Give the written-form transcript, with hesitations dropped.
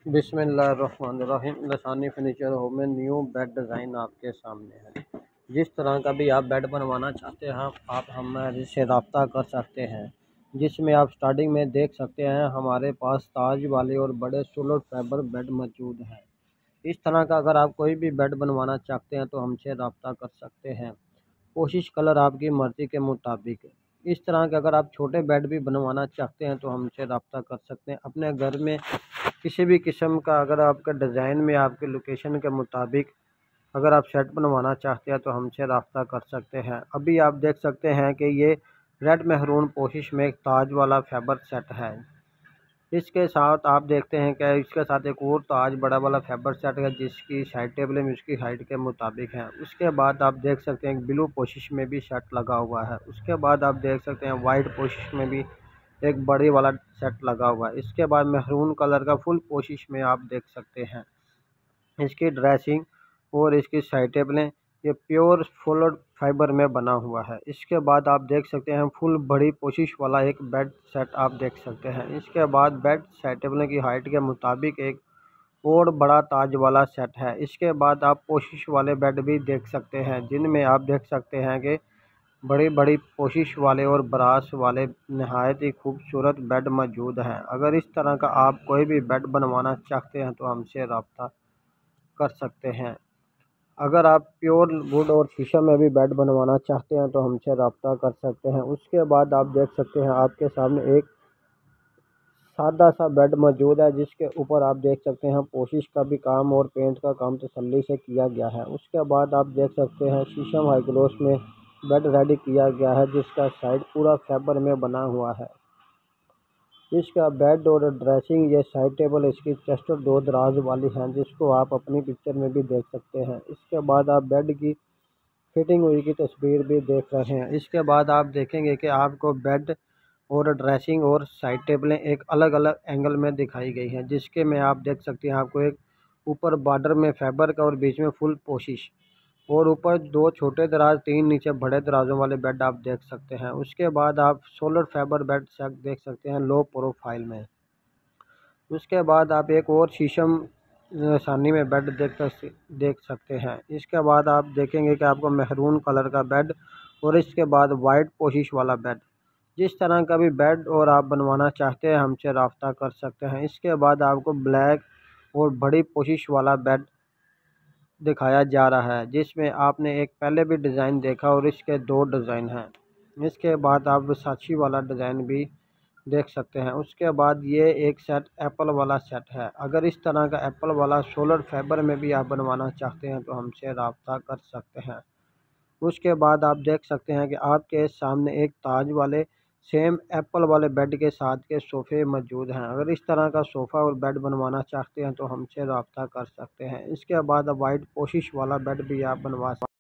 बिस्मिल्लाहिर्रहमानिर्रहीम। लसानी furniture home में new bad design आपके सामने है। जिस तरह का भी आप बेड बनवाना चाहते हैं आप हमारे से रब्ता कर सकते हैं। जिसमें आप स्टार्टिंग में देख सकते हैं हमारे पास ताज वाले और बड़े सोलर फाइबर बेड मौजूद हैं। इस तरह का अगर आप कोई भी बेड बनवाना चाहते हैं तो हमसे रब्ता कर सकते हैं। कोशिश कलर आपकी मर्ज़ी के मुताबिक। इस तरह के अगर आप छोटे बेड भी बनवाना चाहते हैं तो हमसे रब्ता कर सकते हैं। अपने घर में किसी भी किस्म का अगर आपका डिज़ाइन में आपके लोकेशन के मुताबिक अगर आप सेट बनवाना चाहते हैं तो हमसे रब्ता कर सकते हैं। अभी आप देख सकते हैं कि ये रेड मेहरून पोशिश में एक ताज वाला फैबर सेट है। इसके साथ आप देखते हैं कि इसके साथ एक और ताज बड़ा वाला फैबर सेट है जिसकी साइड टेबलें उसकी हाइट के मुताबिक हैं। उसके बाद आप देख सकते हैं ब्लू पोशिश में भी सेट लगा हुआ है। उसके बाद आप देख सकते हैं वाइट पोशिश में भी एक बड़ी वाला सेट लगा हुआ है। इसके बाद मेहरून कलर का फुल कोशिश में आप देख सकते हैं। इसकी ड्रेसिंग और इसकी साइड टेबलें ये प्योर फुल फाइबर में बना हुआ है। इसके बाद आप देख सकते हैं फुल बड़ी कोशिश वाला एक बेड सेट आप देख सकते हैं। इसके बाद बेड साइड टेबलें की हाइट के मुताबिक एक और बड़ा ताज वाला सेट है। इसके बाद आप कोशिश वाले बेड भी देख सकते हैं जिनमें आप देख सकते हैं कि बड़ी बड़ी कोशिश वाले और ब्रास वाले नहायत ही खूबसूरत बेड मौजूद हैं। अगर इस तरह का आप कोई भी बेड बनवाना चाहते हैं तो हमसे रब्ता कर सकते हैं। अगर आप प्योर वुड और शीशम में भी बेड बनवाना चाहते हैं तो हमसे रब्ता कर सकते हैं। उसके बाद आप देख सकते हैं आपके सामने एक सादा सा बेड मौजूद है जिसके ऊपर आप देख सकते हैं पोशिश का भी काम और पेंट का काम तसल्ली से किया गया है। उसके बाद आप देख सकते हैं शीशम हाई ग्लोस में बेड रेडी किया गया है जिसका साइड पूरा फाइबर में बना हुआ है। इसका बेड और ड्रेसिंग ये साइड टेबल इसकी चेस्ट और दो दराज वाली हैं जिसको आप अपनी पिक्चर में भी देख सकते हैं। इसके बाद आप बेड की फिटिंग हुई की तस्वीर भी देख रहे हैं। इसके बाद आप देखेंगे कि आपको बेड और ड्रेसिंग और साइड टेबलें एक अलग अलग एंगल में दिखाई गई हैं जिसके में आप देख सकते हैं आपको एक ऊपर बॉर्डर में फाइबर का और बीच में फुल पोशिश और ऊपर दो छोटे दराज तीन नीचे बड़े दराजों वाले बेड आप देख सकते हैं। उसके बाद आप सोलर फाइबर बेड सेट देख सकते हैं लो प्रोफाइल में। उसके बाद आप एक और शीशम सानी में बेड देख सकते हैं। इसके बाद आप देखेंगे कि आपको मेहरून कलर का बेड और इसके बाद वाइट पोशिश वाला बेड जिस तरह का भी बेड और आप बनवाना चाहते हैं हमसे रब्ता कर सकते हैं। इसके बाद आपको ब्लैक और बड़ी पोशिश वाला बेड दिखाया जा रहा है जिसमें आपने एक पहले भी डिज़ाइन देखा और इसके दो डिज़ाइन हैं। इसके बाद आप वर्साची वाला डिज़ाइन भी देख सकते हैं। उसके बाद ये एक सेट एप्पल वाला सेट है। अगर इस तरह का एप्पल वाला सोलर फाइबर में भी आप बनवाना चाहते हैं तो हमसे रब्ता कर सकते हैं। उसके बाद आप देख सकते हैं कि आपके सामने एक ताज वाले सेम एप्पल वाले बेड के साथ के सोफ़े मौजूद हैं। अगर इस तरह का सोफ़ा और बेड बनवाना चाहते हैं तो हमसे रब्ता कर सकते हैं। इसके बाद वाइट पोशिश वाला बेड भी आप बनवा सकते हैं।